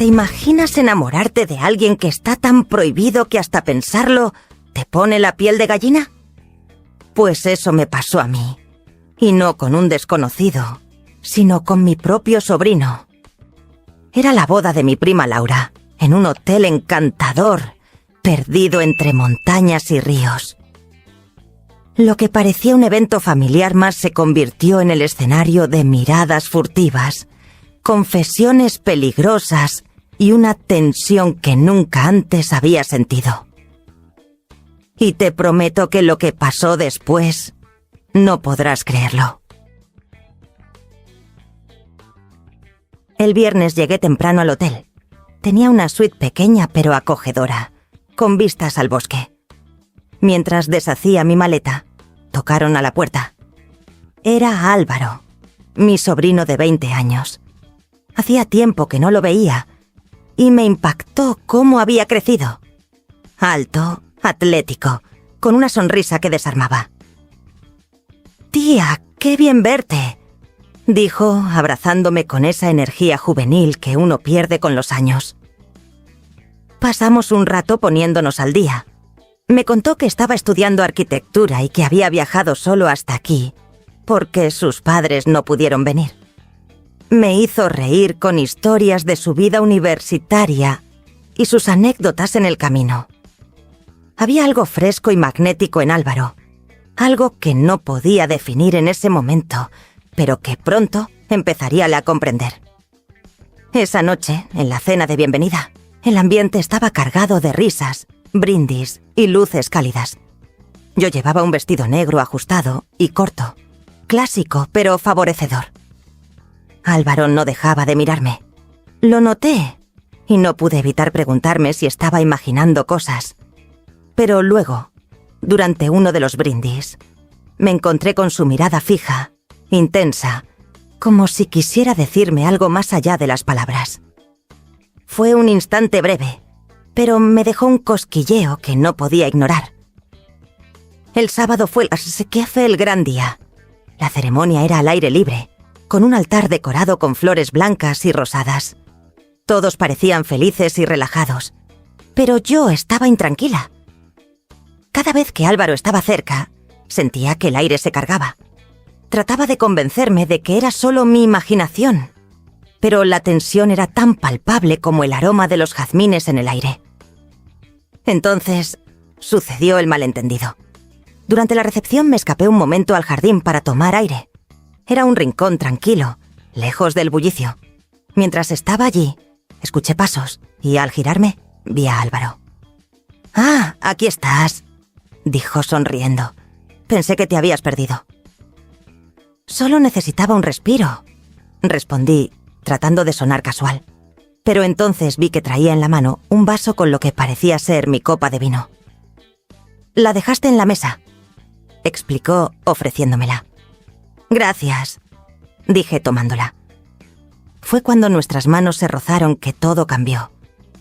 ¿Te imaginas enamorarte de alguien que está tan prohibido que hasta pensarlo te pone la piel de gallina? Pues eso me pasó a mí. Y no con un desconocido, sino con mi propio sobrino. Era la boda de mi prima Laura, en un hotel encantador, perdido entre montañas y ríos. Lo que parecía un evento familiar más se convirtió en el escenario de miradas furtivas, confesiones peligrosas y una tensión que nunca antes había sentido. Y te prometo que lo que pasó después no podrás creerlo. El viernes llegué temprano al hotel. Tenía una suite pequeña pero acogedora, con vistas al bosque. Mientras deshacía mi maleta, tocaron a la puerta. Era Álvaro, mi sobrino de 20 años. Hacía tiempo que no lo veía y me impactó cómo había crecido. Alto, atlético, con una sonrisa que desarmaba. «Tía, qué bien verte», dijo, abrazándome con esa energía juvenil que uno pierde con los años. Pasamos un rato poniéndonos al día. Me contó que estaba estudiando arquitectura y que había viajado solo hasta aquí, porque sus padres no pudieron venir. Me hizo reír con historias de su vida universitaria y sus anécdotas en el camino. Había algo fresco y magnético en Álvaro, algo que no podía definir en ese momento, pero que pronto empezaría a comprender. Esa noche, en la cena de bienvenida, el ambiente estaba cargado de risas, brindis y luces cálidas. Yo llevaba un vestido negro ajustado y corto, clásico pero favorecedor. Álvaro no dejaba de mirarme. Lo noté y no pude evitar preguntarme si estaba imaginando cosas. Pero luego, durante uno de los brindis, me encontré con su mirada fija, intensa, como si quisiera decirme algo más allá de las palabras. Fue un instante breve, pero me dejó un cosquilleo que no podía ignorar. El sábado fue el gran día. La ceremonia era al aire libre, con un altar decorado con flores blancas y rosadas. Todos parecían felices y relajados, pero yo estaba intranquila. Cada vez que Álvaro estaba cerca, sentía que el aire se cargaba. Trataba de convencerme de que era solo mi imaginación, pero la tensión era tan palpable como el aroma de los jazmines en el aire. Entonces, sucedió el malentendido. Durante la recepción me escapé un momento al jardín para tomar aire. Era un rincón tranquilo, lejos del bullicio. Mientras estaba allí, escuché pasos y al girarme, vi a Álvaro. «Ah, aquí estás», dijo sonriendo. «Pensé que te habías perdido». «Solo necesitaba un respiro», respondí, tratando de sonar casual. Pero entonces vi que traía en la mano un vaso con lo que parecía ser mi copa de vino. «La dejaste en la mesa», explicó, ofreciéndomela. «Gracias», dije tomándola. Fue cuando nuestras manos se rozaron que todo cambió.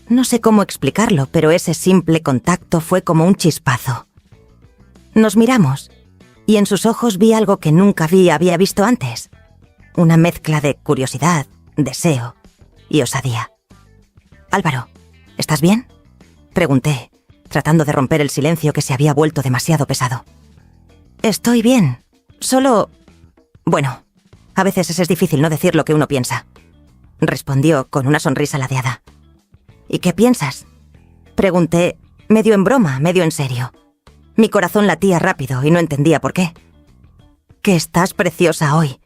No sé cómo explicarlo, pero ese simple contacto fue como un chispazo. Nos miramos, y en sus ojos vi algo que nunca había visto antes. Una mezcla de curiosidad, deseo y osadía. «Álvaro, ¿estás bien?», pregunté, tratando de romper el silencio que se había vuelto demasiado pesado. «Estoy bien, solo... Bueno, a veces es difícil no decir lo que uno piensa», respondió con una sonrisa ladeada. «¿Y qué piensas?», pregunté, medio en broma, medio en serio. Mi corazón latía rápido y no entendía por qué. «Que estás preciosa hoy»,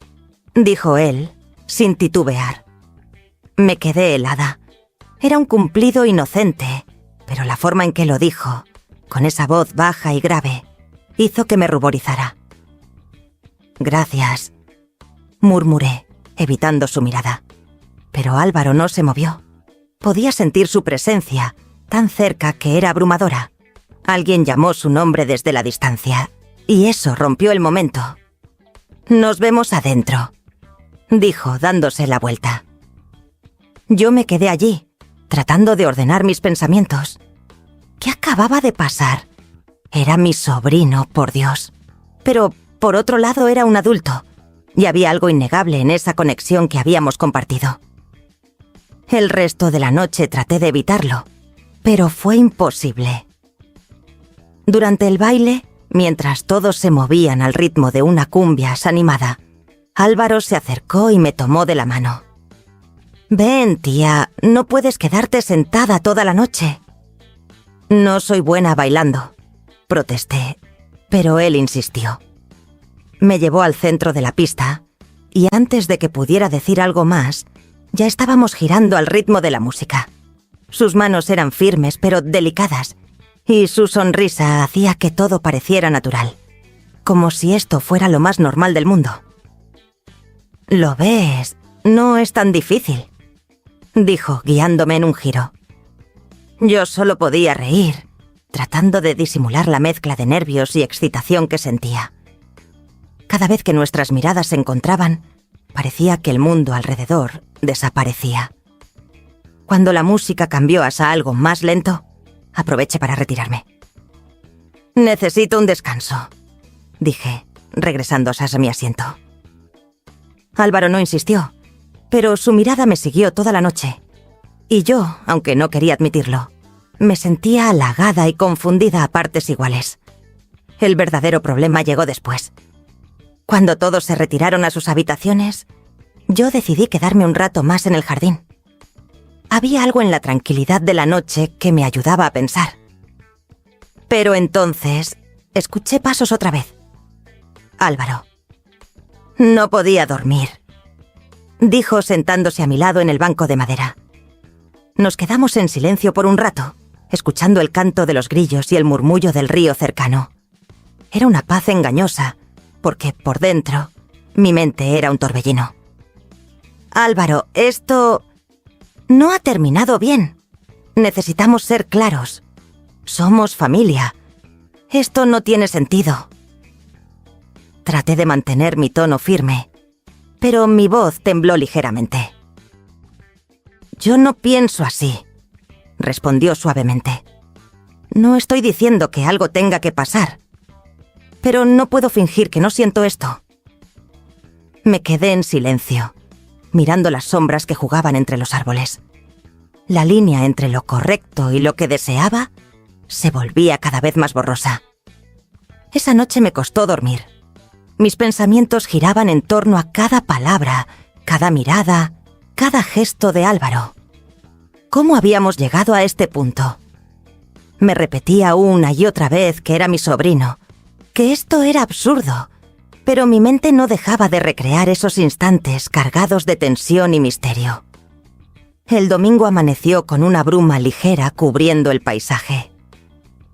dijo él, sin titubear. Me quedé helada. Era un cumplido inocente, pero la forma en que lo dijo, con esa voz baja y grave, hizo que me ruborizara. «Gracias», murmuré, evitando su mirada. Pero Álvaro no se movió. Podía sentir su presencia, tan cerca que era abrumadora. Alguien llamó su nombre desde la distancia, y eso rompió el momento. «Nos vemos adentro», dijo, dándose la vuelta. Yo me quedé allí, tratando de ordenar mis pensamientos. ¿Qué acababa de pasar? Era mi sobrino, por Dios. Pero, por otro lado, era un adulto, y había algo innegable en esa conexión que habíamos compartido. El resto de la noche traté de evitarlo, pero fue imposible. Durante el baile, mientras todos se movían al ritmo de una cumbia animada, Álvaro se acercó y me tomó de la mano. «Ven, tía, no puedes quedarte sentada toda la noche». «No soy buena bailando», protesté, pero él insistió. Me llevó al centro de la pista y antes de que pudiera decir algo más, ya estábamos girando al ritmo de la música. Sus manos eran firmes pero delicadas y su sonrisa hacía que todo pareciera natural, como si esto fuera lo más normal del mundo. «Lo ves, no es tan difícil», dijo guiándome en un giro. Yo solo podía reír, tratando de disimular la mezcla de nervios y excitación que sentía. Cada vez que nuestras miradas se encontraban, parecía que el mundo alrededor desaparecía. Cuando la música cambió hacia algo más lento, aproveché para retirarme. «Necesito un descanso», dije, regresando hacia mi asiento. Álvaro no insistió, pero su mirada me siguió toda la noche. Y yo, aunque no quería admitirlo, me sentía halagada y confundida a partes iguales. El verdadero problema llegó después. Cuando todos se retiraron a sus habitaciones, yo decidí quedarme un rato más en el jardín. Había algo en la tranquilidad de la noche que me ayudaba a pensar. Pero entonces, escuché pasos otra vez. Álvaro. No podía dormir, dijo sentándose a mi lado en el banco de madera. Nos quedamos en silencio por un rato, escuchando el canto de los grillos y el murmullo del río cercano. Era una paz engañosa, porque por dentro, mi mente era un torbellino. «Álvaro, esto no ha terminado bien. Necesitamos ser claros. Somos familia. Esto no tiene sentido». Traté de mantener mi tono firme, pero mi voz tembló ligeramente. «Yo no pienso así», respondió suavemente. «No estoy diciendo que algo tenga que pasar, pero no puedo fingir que no siento esto». Me quedé en silencio, mirando las sombras que jugaban entre los árboles. La línea entre lo correcto y lo que deseaba se volvía cada vez más borrosa. Esa noche me costó dormir. Mis pensamientos giraban en torno a cada palabra, cada mirada, cada gesto de Álvaro. ¿Cómo habíamos llegado a este punto? Me repetía una y otra vez que era mi sobrino, que esto era absurdo, pero mi mente no dejaba de recrear esos instantes cargados de tensión y misterio. El domingo amaneció con una bruma ligera cubriendo el paisaje.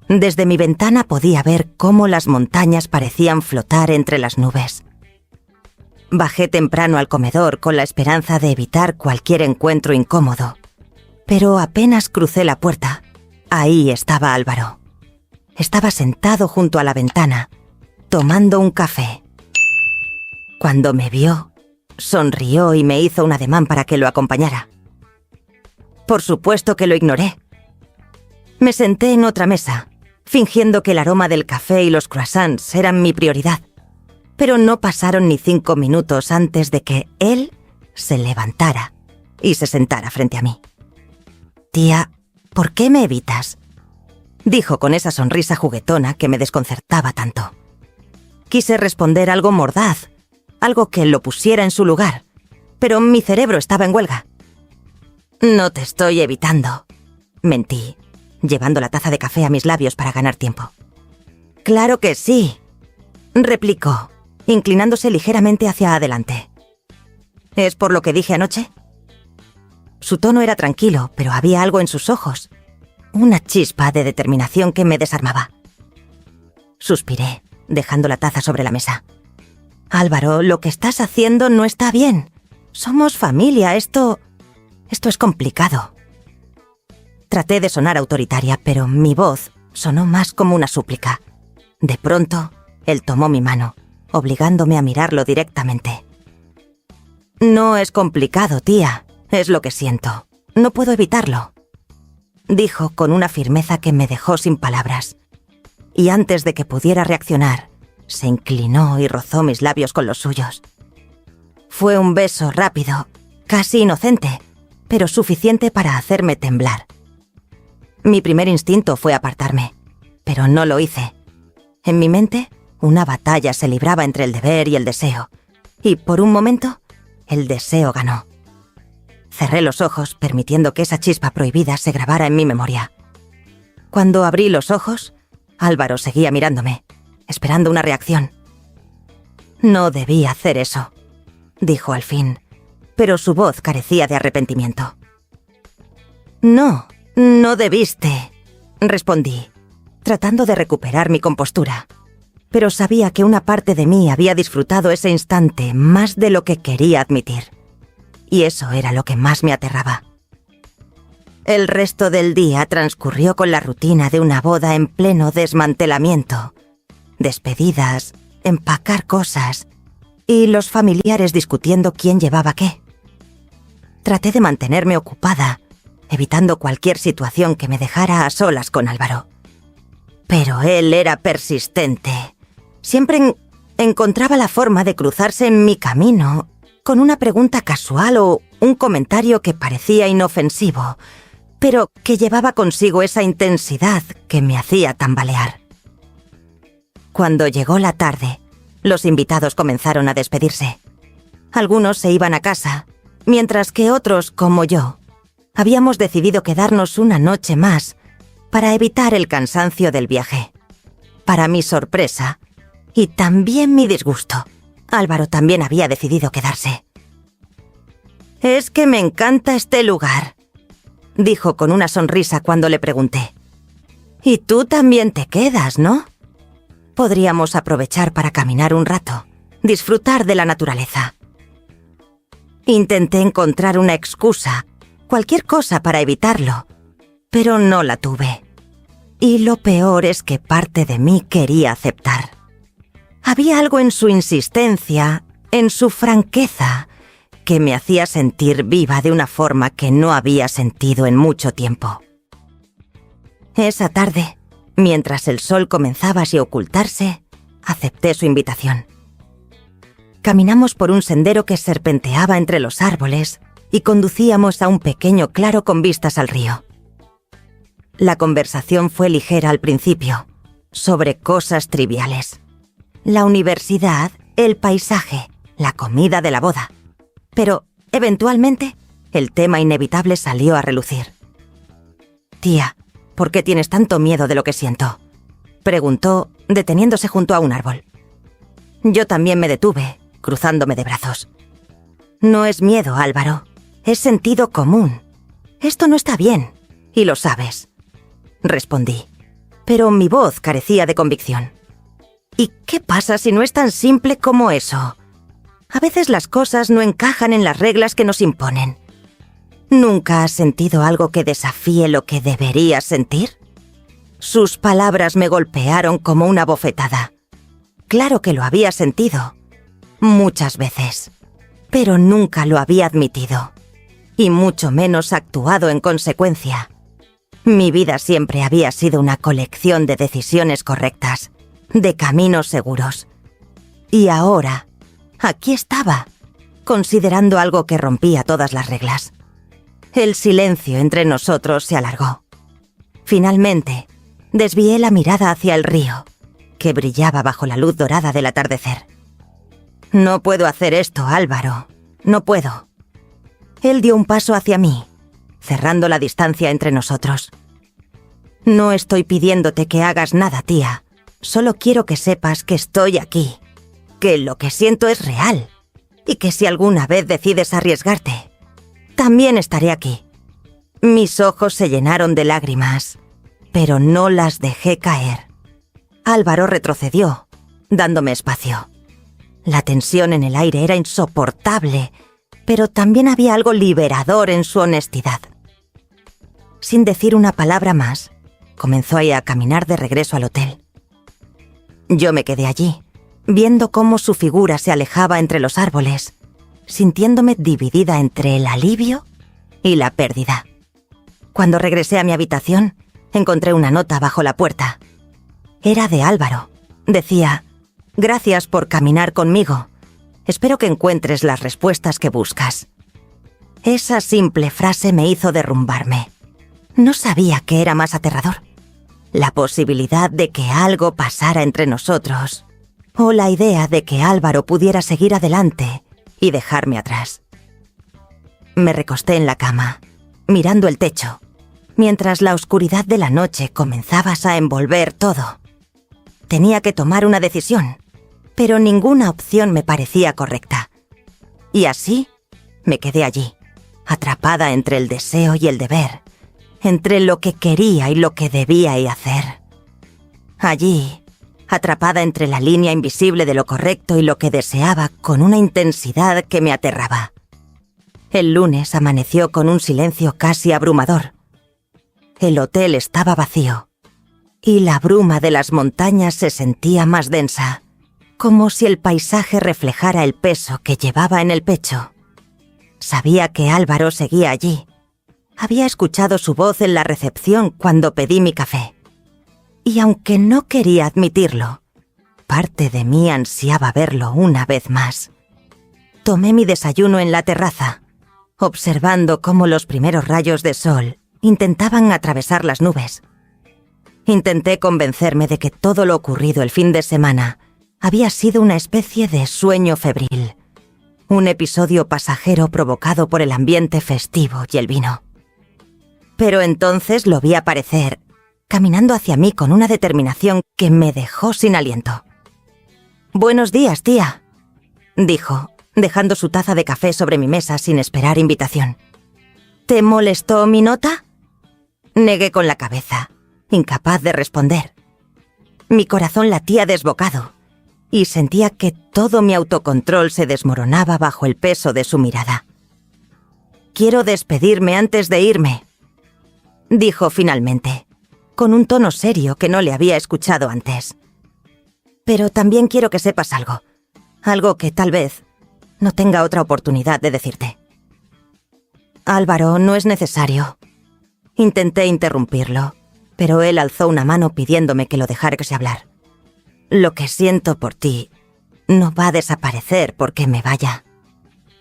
Desde mi ventana podía ver cómo las montañas parecían flotar entre las nubes. Bajé temprano al comedor con la esperanza de evitar cualquier encuentro incómodo, pero apenas crucé la puerta, ahí estaba Álvaro. Estaba sentado junto a la ventana, tomando un café. Cuando me vio, sonrió y me hizo un ademán para que lo acompañara. Por supuesto que lo ignoré. Me senté en otra mesa, fingiendo que el aroma del café y los croissants eran mi prioridad, pero no pasaron ni 5 minutos antes de que él se levantara y se sentara frente a mí. «Tía, ¿por qué me evitas?», dijo con esa sonrisa juguetona que me desconcertaba tanto. Quise responder algo mordaz, algo que lo pusiera en su lugar, pero mi cerebro estaba en huelga. «No te estoy evitando», mentí, llevando la taza de café a mis labios para ganar tiempo. «Claro que sí», replicó, inclinándose ligeramente hacia adelante. «¿Es por lo que dije anoche?». Su tono era tranquilo, pero había algo en sus ojos, una chispa de determinación que me desarmaba. Suspiré, dejando la taza sobre la mesa. «Álvaro, lo que estás haciendo no está bien. Somos familia, esto es complicado». Traté de sonar autoritaria, pero mi voz sonó más como una súplica. De pronto, él tomó mi mano, obligándome a mirarlo directamente. «No es complicado, tía. Es lo que siento. No puedo evitarlo», dijo con una firmeza que me dejó sin palabras. Y antes de que pudiera reaccionar, se inclinó y rozó mis labios con los suyos. Fue un beso rápido, casi inocente, pero suficiente para hacerme temblar. Mi primer instinto fue apartarme, pero no lo hice. En mi mente, una batalla se libraba entre el deber y el deseo, y por un momento, el deseo ganó. Cerré los ojos, permitiendo que esa chispa prohibida se grabara en mi memoria. Cuando abrí los ojos, Álvaro seguía mirándome, esperando una reacción. «No debí hacer eso», dijo al fin, pero su voz carecía de arrepentimiento. «No, no debiste», respondí, tratando de recuperar mi compostura. Pero sabía que una parte de mí había disfrutado ese instante más de lo que quería admitir. Y eso era lo que más me aterraba. El resto del día transcurrió con la rutina de una boda en pleno desmantelamiento. Despedidas, empacar cosas y los familiares discutiendo quién llevaba qué. Traté de mantenerme ocupada, evitando cualquier situación que me dejara a solas con Álvaro. Pero él era persistente. Siempre encontraba la forma de cruzarse en mi camino con una pregunta casual o un comentario que parecía inofensivo, pero que llevaba consigo esa intensidad que me hacía tambalear. Cuando llegó la tarde, los invitados comenzaron a despedirse. Algunos se iban a casa, mientras que otros, como yo, habíamos decidido quedarnos una noche más para evitar el cansancio del viaje. Para mi sorpresa, y también mi disgusto, Álvaro también había decidido quedarse. «Es que me encanta este lugar», dijo con una sonrisa cuando le pregunté. «Y tú también te quedas, ¿no? Podríamos aprovechar para caminar un rato, disfrutar de la naturaleza». Intenté encontrar una excusa, cualquier cosa para evitarlo, pero no la tuve. Y lo peor es que parte de mí quería aceptar. Había algo en su insistencia, en su franqueza, que me hacía sentir viva de una forma que no había sentido en mucho tiempo. Esa tarde, mientras el sol comenzaba a ocultarse, acepté su invitación. Caminamos por un sendero que serpenteaba entre los árboles y conducíamos a un pequeño claro con vistas al río. La conversación fue ligera al principio, sobre cosas triviales. La universidad, el paisaje, la comida de la boda. Pero, eventualmente, el tema inevitable salió a relucir. «Tía, ¿por qué tienes tanto miedo de lo que siento?», preguntó, deteniéndose junto a un árbol. Yo también me detuve, cruzándome de brazos. «No es miedo, Álvaro. Es sentido común. Esto no está bien, y lo sabes», respondí, pero mi voz carecía de convicción. «¿Y qué pasa si no es tan simple como eso? A veces las cosas no encajan en las reglas que nos imponen. ¿Nunca has sentido algo que desafíe lo que deberías sentir?». Sus palabras me golpearon como una bofetada. Claro que lo había sentido, muchas veces, pero nunca lo había admitido, y mucho menos actuado en consecuencia. Mi vida siempre había sido una colección de decisiones correctas, de caminos seguros. Y ahora, aquí estaba, considerando algo que rompía todas las reglas. El silencio entre nosotros se alargó. Finalmente, desvié la mirada hacia el río, que brillaba bajo la luz dorada del atardecer. «No puedo hacer esto, Álvaro. No puedo». Él dio un paso hacia mí, cerrando la distancia entre nosotros. «No estoy pidiéndote que hagas nada, tía. Solo quiero que sepas que estoy aquí, que lo que siento es real, y que si alguna vez decides arriesgarte, también estaré aquí». Mis ojos se llenaron de lágrimas, pero no las dejé caer. Álvaro retrocedió, dándome espacio. La tensión en el aire era insoportable, pero también había algo liberador en su honestidad. Sin decir una palabra más, comenzó a caminar de regreso al hotel. Yo me quedé allí, viendo cómo su figura se alejaba entre los árboles, sintiéndome dividida entre el alivio y la pérdida. Cuando regresé a mi habitación, encontré una nota bajo la puerta. Era de Álvaro. Decía: «Gracias por caminar conmigo. Espero que encuentres las respuestas que buscas». Esa simple frase me hizo derrumbarme. No sabía qué era más aterrador: la posibilidad de que algo pasara entre nosotros, o la idea de que Álvaro pudiera seguir adelante y dejarme atrás. Me recosté en la cama, mirando el techo, mientras la oscuridad de la noche comenzaba a envolver todo. Tenía que tomar una decisión, pero ninguna opción me parecía correcta. Y así me quedé allí, atrapada entre el deseo y el deber, entre lo que quería y lo que debía hacer. Allí, atrapada entre la línea invisible de lo correcto y lo que deseaba con una intensidad que me aterraba. El lunes amaneció con un silencio casi abrumador. El hotel estaba vacío, y la bruma de las montañas se sentía más densa, como si el paisaje reflejara el peso que llevaba en el pecho. Sabía que Álvaro seguía allí. Había escuchado su voz en la recepción cuando pedí mi café. Y aunque no quería admitirlo, parte de mí ansiaba verlo una vez más. Tomé mi desayuno en la terraza, observando cómo los primeros rayos de sol intentaban atravesar las nubes. Intenté convencerme de que todo lo ocurrido el fin de semana había sido una especie de sueño febril, un episodio pasajero provocado por el ambiente festivo y el vino. Pero entonces lo vi aparecer, caminando hacia mí con una determinación que me dejó sin aliento. «Buenos días, tía», dijo, dejando su taza de café sobre mi mesa sin esperar invitación. «¿Te molestó mi nota?» Negué con la cabeza, incapaz de responder. Mi corazón latía desbocado, y sentía que todo mi autocontrol se desmoronaba bajo el peso de su mirada. «Quiero despedirme antes de irme», dijo finalmente, con un tono serio que no le había escuchado antes. «Pero también quiero que sepas algo que tal vez no tenga otra oportunidad de decirte». «Álvaro, no es necesario». Intenté interrumpirlo, pero él alzó una mano pidiéndome que lo dejase hablar. «Lo que siento por ti no va a desaparecer porque me vaya.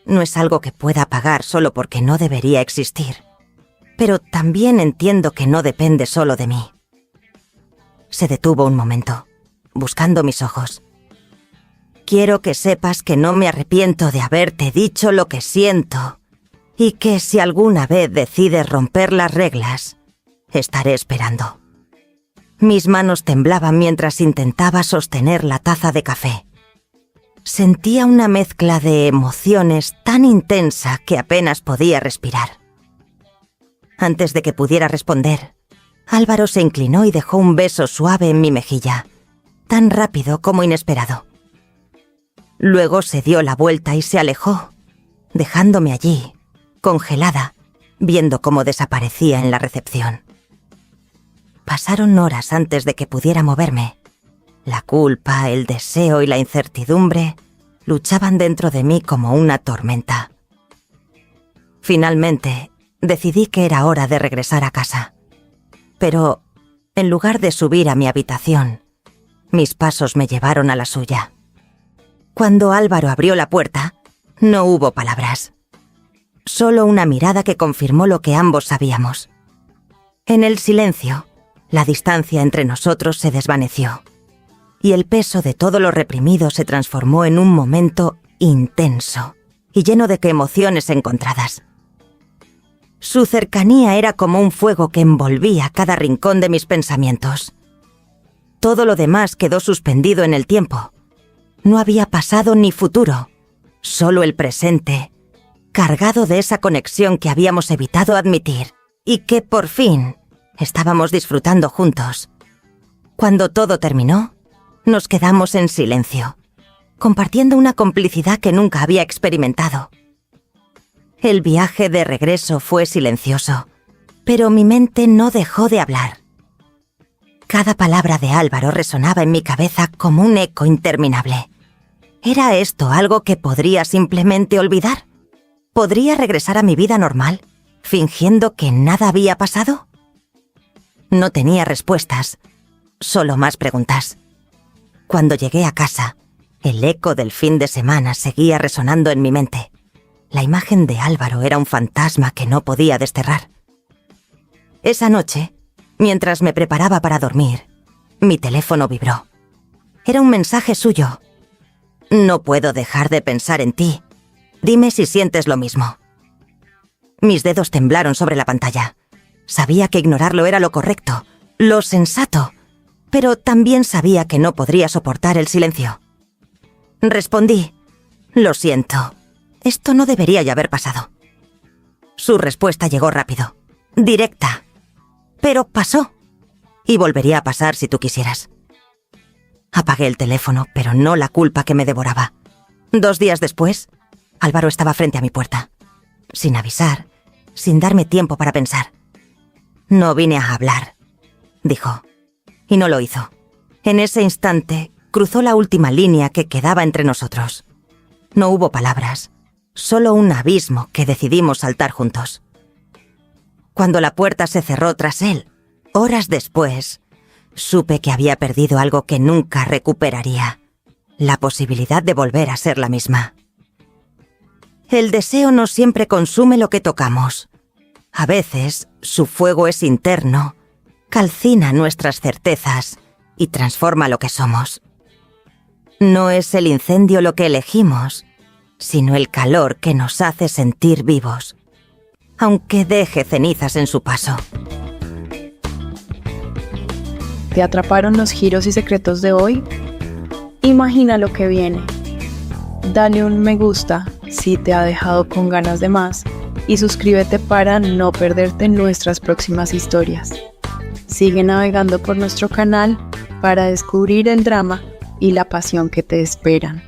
No es algo que pueda pagar solo porque no debería existir. Pero también entiendo que no depende solo de mí». Se detuvo un momento, buscando mis ojos. «Quiero que sepas que no me arrepiento de haberte dicho lo que siento, y que si alguna vez decides romper las reglas, estaré esperando». Mis manos temblaban mientras intentaba sostener la taza de café. Sentía una mezcla de emociones tan intensa que apenas podía respirar. Antes de que pudiera responder, Álvaro se inclinó y dejó un beso suave en mi mejilla, tan rápido como inesperado. Luego se dio la vuelta y se alejó, dejándome allí, congelada, viendo cómo desaparecía en la recepción. Pasaron horas antes de que pudiera moverme. La culpa, el deseo y la incertidumbre luchaban dentro de mí como una tormenta. Finalmente, decidí que era hora de regresar a casa. Pero, en lugar de subir a mi habitación, mis pasos me llevaron a la suya. Cuando Álvaro abrió la puerta, no hubo palabras. Solo una mirada que confirmó lo que ambos sabíamos. En el silencio, la distancia entre nosotros se desvaneció, y el peso de todo lo reprimido se transformó en un momento intenso y lleno de emociones encontradas. Su cercanía era como un fuego que envolvía cada rincón de mis pensamientos. Todo lo demás quedó suspendido en el tiempo. No había pasado ni futuro, solo el presente, cargado de esa conexión que habíamos evitado admitir y que, por fin, estábamos disfrutando juntos. Cuando todo terminó, nos quedamos en silencio, compartiendo una complicidad que nunca había experimentado. El viaje de regreso fue silencioso, pero mi mente no dejó de hablar. Cada palabra de Álvaro resonaba en mi cabeza como un eco interminable. ¿Era esto algo que podría simplemente olvidar? ¿Podría regresar a mi vida normal, fingiendo que nada había pasado? No tenía respuestas, solo más preguntas. Cuando llegué a casa, el eco del fin de semana seguía resonando en mi mente. La imagen de Álvaro era un fantasma que no podía desterrar. Esa noche, mientras me preparaba para dormir, mi teléfono vibró. Era un mensaje suyo. No puedo dejar de pensar en ti. Dime si sientes lo mismo. Mis dedos temblaron sobre la pantalla. Sabía que ignorarlo era lo correcto, lo sensato, pero también sabía que no podría soportar el silencio. Respondí: lo siento. Esto no debería ya haber pasado. Su respuesta llegó rápido, directa. Pero pasó. Y volvería a pasar si tú quisieras. Apagué el teléfono, pero no la culpa que me devoraba. 2 días después, Álvaro estaba frente a mi puerta. Sin avisar, sin darme tiempo para pensar. No vine a hablar, dijo. Y no lo hizo. En ese instante, cruzó la última línea que quedaba entre nosotros. No hubo palabras, solo un abismo que decidimos saltar juntos. Cuando la puerta se cerró tras él, horas después, supe que había perdido algo que nunca recuperaría: la posibilidad de volver a ser la misma. El deseo no siempre consume lo que tocamos. A veces, su fuego es interno, calcina nuestras certezas y transforma lo que somos. No es el incendio lo que elegimos, sino el calor que nos hace sentir vivos, aunque deje cenizas en su paso. ¿Te atraparon los giros y secretos de hoy? Imagina lo que viene. Dale un me gusta si te ha dejado con ganas de más y suscríbete para no perderte nuestras próximas historias. Sigue navegando por nuestro canal para descubrir el drama y la pasión que te esperan.